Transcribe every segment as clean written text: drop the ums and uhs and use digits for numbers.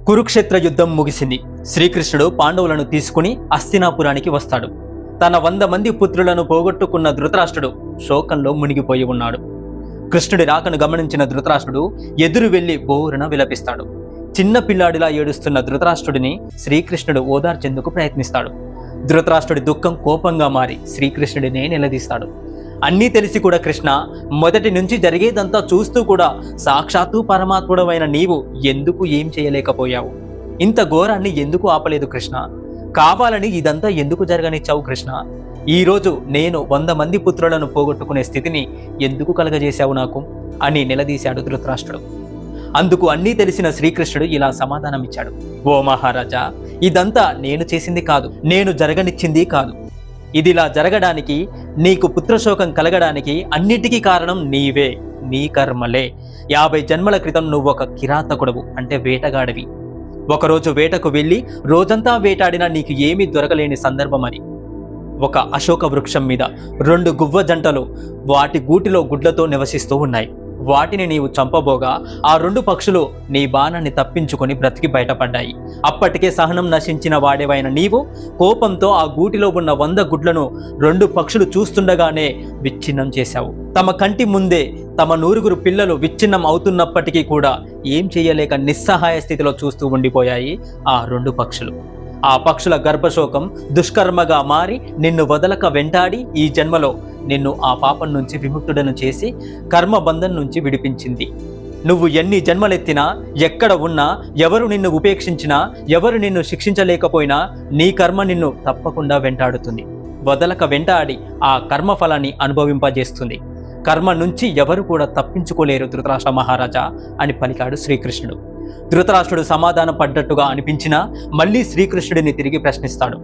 కురుక్షేత్ర యుద్ధం ముగిసింది. శ్రీకృష్ణుడు పాండవులను తీసుకుని హస్తినాపురానికి వస్తాడు. తన 100 మంది పుత్రులను పోగొట్టుకున్న ధృతరాష్ట్రుడు శోకంలో మునిగిపోయి ఉన్నాడు. కృష్ణుడి రాకను గమనించిన ధృతరాష్ట్రుడు ఎదురు వెళ్లి బోరున విలపిస్తాడు. చిన్న పిల్లాడిలా ఏడుస్తున్న ధృతరాష్ట్రుడిని శ్రీకృష్ణుడు ఓదార్చేందుకు ప్రయత్నిస్తాడు. ధృతరాష్ట్రుడి దుఃఖం కోపంగా మారి శ్రీకృష్ణుడినే నిలదీస్తాడు. అన్నీ తెలిసి కూడా కృష్ణ, మొదటి నుంచి జరిగేదంతా చూస్తూ కూడా సాక్షాత్తు పరమాత్ముడవైన నీవు ఎందుకు ఏం చేయలేకపోయావు? ఇంత ఘోరాన్ని ఎందుకు ఆపలేదు కృష్ణ? కావాలని ఇదంతా ఎందుకు జరగనిచ్చావు కృష్ణ? ఈరోజు నేను 100 మంది పుత్రులను పోగొట్టుకునే స్థితిని ఎందుకు కలగజేశావు నాకు అని నిలదీశాడు ధృతరాష్ట్రుడు. అందుకు అన్నీ తెలిసిన శ్రీకృష్ణుడు ఇలా సమాధానమిచ్చాడు. ఓ మహారాజా, ఇదంతా నేను చేసింది కాదు, నేను జరగనిచ్చింది కాదు. ఇదిలా జరగడానికి, నీకు పుత్రశోకం కలగడానికి అన్నిటికీ కారణం నీవే, నీ కర్మలే. 50 జన్మల క్రితం నువ్వొక కిరాతకుడవు, అంటే వేటగాడివి. ఒకరోజు వేటకు వెళ్ళి రోజంతా వేటాడినా నీకు ఏమీ దొరకలేని సందర్భం అది. ఒక అశోక వృక్షం మీద 2 గువ్వ జంటలు వాటి గూటిలో గుడ్లతో నివసిస్తూ ఉన్నాయి. వాటిని నీవు చంపబోగా ఆ 2 పక్షులు నీ బాణాన్ని తప్పించుకొని బ్రతికి బయటపడ్డాయి. అప్పటికే సహనం నశించిన వాడేవైన నీవు కోపంతో ఆ గూటిలో ఉన్న 100 గుడ్లను 2 పక్షులు చూస్తుండగానే విచ్ఛిన్నం చేశావు. తమ కంటి ముందే తమ 100 పిల్లలు విచ్ఛిన్నం అవుతున్నప్పటికీ కూడా ఏం చేయలేక నిస్సహాయ స్థితిలో చూస్తూ ఉండిపోయాయి ఆ 2 పక్షులు. ఆ పక్షుల గర్భశోకం దుష్కర్మగా మారి నిన్ను వదలక వెంటాడి ఈ జన్మలో నిన్ను ఆ పాపం నుంచి విముక్తుడను చేసి కర్మబంధం నుంచి విడిపించింది. నువ్వు ఎన్ని జన్మలెత్తినా, ఎక్కడ ఉన్నా, ఎవరు నిన్ను ఉపేక్షించినా, ఎవరు నిన్ను శిక్షించలేకపోయినా నీ కర్మ నిన్ను తప్పకుండా వెంటాడుతుంది. వదలక వెంటాడి ఆ కర్మఫలాన్ని అనుభవింపజేస్తుంది. కర్మ నుంచి ఎవరు కూడా తప్పించుకోలేరు ధృతరాష్ట్ర మహారాజా అని పలికాడు శ్రీకృష్ణుడు. ధృతరాష్ట్రుడు సమాధానం పడ్డట్టుగా అనిపించినా మళ్ళీ శ్రీకృష్ణుడిని తిరిగి ప్రశ్నిస్తాడు.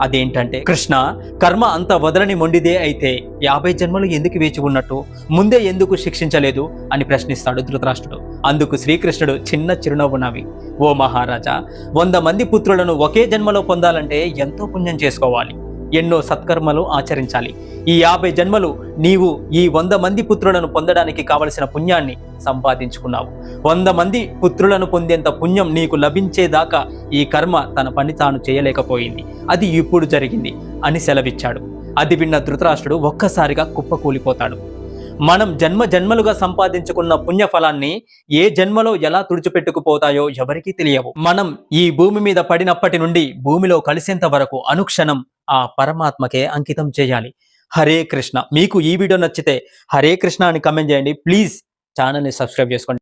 అదేంటంటే, కృష్ణ, కర్మ అంత వదలని మొండిదే అయితే 50 జన్మలు ఎందుకు వేచి ఉన్నట్టు? ముందే ఎందుకు శిక్షించలేదు అని ప్రశ్నిస్తాడు ధృతరాష్ట్రుడు. అందుకు శ్రీకృష్ణుడు చిన్న చిరునవ్వు నవ్వి, ఓ మహారాజా, 100 మంది పుత్రులను ఒకే జన్మలో పొందాలంటే ఎంతో పుణ్యం చేసుకోవాలి, ఎన్నో సత్కర్మలు ఆచరించాలి. ఈ 50 జన్మలు నీవు ఈ 100 మంది పుత్రులను పొందడానికి కావలసిన పుణ్యాన్ని సంపాదించుకున్నావు. 100 మంది పుత్రులను పొందేంత పుణ్యం నీకు లభించేదాకా ఈ కర్మ తన పని తాను చేయలేకపోయింది. అది ఇప్పుడు జరిగింది అని సెలవిచ్చాడు. అది విన్న ధృతరాష్ట్రుడు ఒక్కసారిగా కుప్పకూలిపోతాడు. మనం జన్మలుగా సంపాదించుకున్న పుణ్యఫలాన్ని ఏ జన్మలో ఎలా తుడిచిపెట్టుకుపోతాయో ఎవరికీ తెలియవు. మనం ఈ భూమి మీద పడినప్పటి నుండి భూమిలో కలిసేంత వరకు అనుక్షణం ఆ పరమాత్మకే అంకితం చేయాలి. హరే కృష్ణ. మీకు ఈ వీడియో నచ్చితే హరే కృష్ణ అని కమెంట్ చేయండి. ప్లీజ్ ఛానల్ని సబ్స్క్రైబ్ చేసుకోండి.